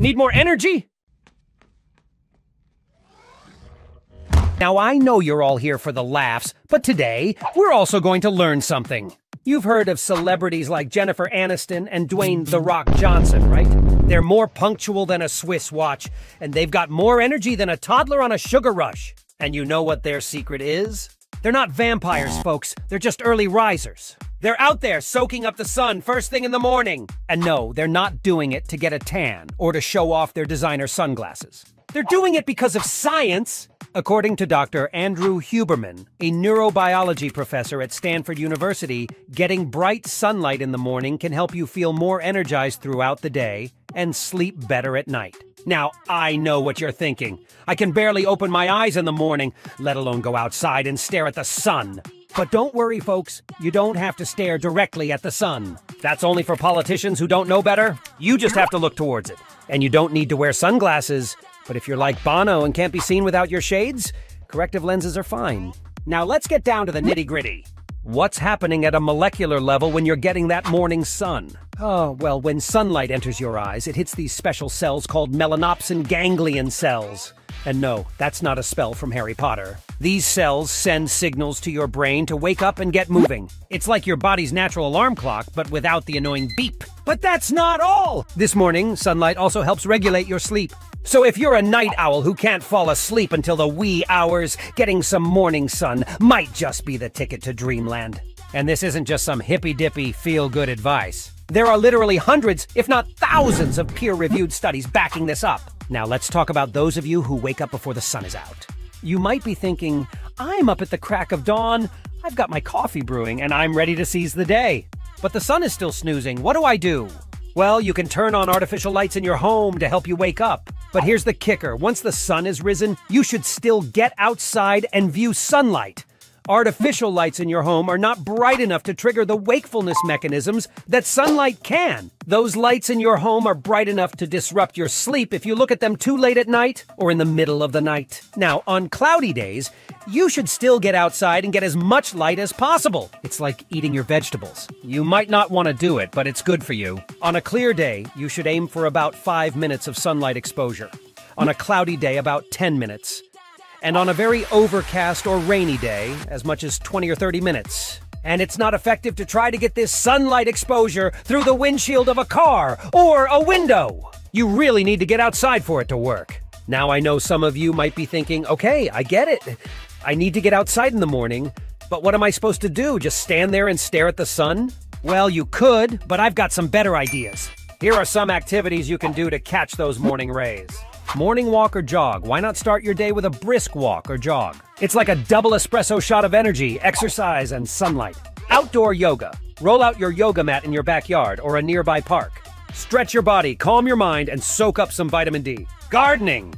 Need more energy? Now, I know you're all here for the laughs, but today, we're also going to learn something. You've heard of celebrities like Jennifer Aniston and Dwayne "The Rock" Johnson, right? They're more punctual than a Swiss watch, and they've got more energy than a toddler on a sugar rush. And you know what their secret is? They're not vampires, folks. They're just early risers. They're out there soaking up the sun first thing in the morning. And no, they're not doing it to get a tan or to show off their designer sunglasses. They're doing it because of science. According to Dr. Andrew Huberman, a neurobiology professor at Stanford University, getting bright sunlight in the morning can help you feel more energized throughout the day and sleep better at night. Now, I know what you're thinking. I can barely open my eyes in the morning, let alone go outside and stare at the sun. But don't worry, folks. You don't have to stare directly at the sun. That's only for politicians who don't know better. You just have to look towards it. And you don't need to wear sunglasses. But if you're like Bono and can't be seen without your shades, corrective lenses are fine. Now let's get down to the nitty-gritty. What's happening at a molecular level when you're getting that morning sun? Oh, well, when sunlight enters your eyes, it hits these special cells called melanopsin ganglion cells. And no, that's not a spell from Harry Potter. These cells send signals to your brain to wake up and get moving. It's like your body's natural alarm clock, but without the annoying beep. But that's not all! This morning, sunlight also helps regulate your sleep. So if you're a night owl who can't fall asleep until the wee hours, getting some morning sun might just be the ticket to dreamland. And this isn't just some hippy-dippy, feel-good advice. There are literally hundreds, if not thousands, of peer-reviewed studies backing this up. Now let's talk about those of you who wake up before the sun is out. You might be thinking, I'm up at the crack of dawn, I've got my coffee brewing, and I'm ready to seize the day. But the sun is still snoozing, what do I do? Well, you can turn on artificial lights in your home to help you wake up. But here's the kicker, once the sun is risen, you should still get outside and view sunlight. Artificial lights in your home are not bright enough to trigger the wakefulness mechanisms that sunlight can. Those lights in your home are bright enough to disrupt your sleep if you look at them too late at night or in the middle of the night. Now, on cloudy days, you should still get outside and get as much light as possible. It's like eating your vegetables. You might not want to do it, but it's good for you. On a clear day, you should aim for about 5 minutes of sunlight exposure. On a cloudy day, about 10 minutes. And on a very overcast or rainy day, as much as 20 or 30 minutes. And it's not effective to try to get this sunlight exposure through the windshield of a car or a window. You really need to get outside for it to work. Now I know some of you might be thinking, okay, I get it. I need to get outside in the morning, but what am I supposed to do? Just stand there and stare at the sun? Well, you could, but I've got some better ideas. Here are some activities you can do to catch those morning rays. Morning walk or jog. Why not start your day with a brisk walk or jog? It's like a double espresso shot of energy, exercise, and sunlight. Outdoor yoga. Roll out your yoga mat in your backyard or a nearby park. Stretch your body, calm your mind, and soak up some vitamin D. Gardening.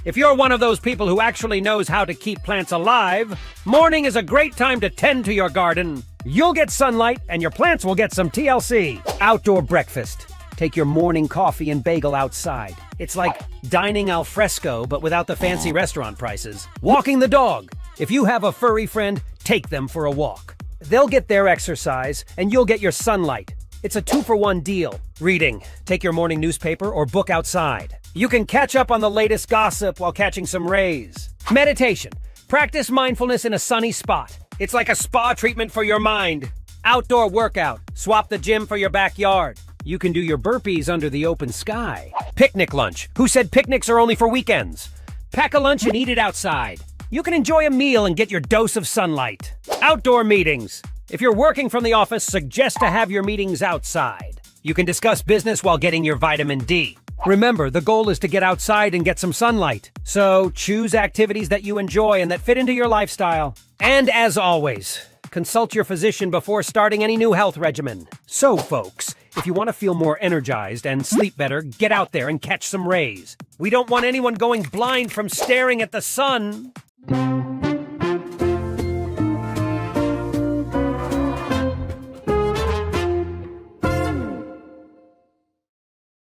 If you're one of those people who actually knows how to keep plants alive, morning is a great time to tend to your garden. You'll get sunlight, and your plants will get some TLC. Outdoor breakfast. Take your morning coffee and bagel outside. It's like dining al fresco, but without the fancy restaurant prices. Walking the dog. If you have a furry friend, take them for a walk. They'll get their exercise, and you'll get your sunlight. It's a 2-for-1 deal. Reading. Take your morning newspaper or book outside. You can catch up on the latest gossip while catching some rays. Meditation. Practice mindfulness in a sunny spot. It's like a spa treatment for your mind. Outdoor workout. Swap the gym for your backyard. You can do your burpees under the open sky. Picnic lunch. Who said picnics are only for weekends? Pack a lunch and eat it outside. You can enjoy a meal and get your dose of sunlight. Outdoor meetings. If you're working from the office, suggest to have your meetings outside. You can discuss business while getting your vitamin D. Remember, the goal is to get outside and get some sunlight. So choose activities that you enjoy and that fit into your lifestyle. And as always, consult your physician before starting any new health regimen. So, folks, if you want to feel more energized and sleep better, get out there and catch some rays. We don't want anyone going blind from staring at the sun.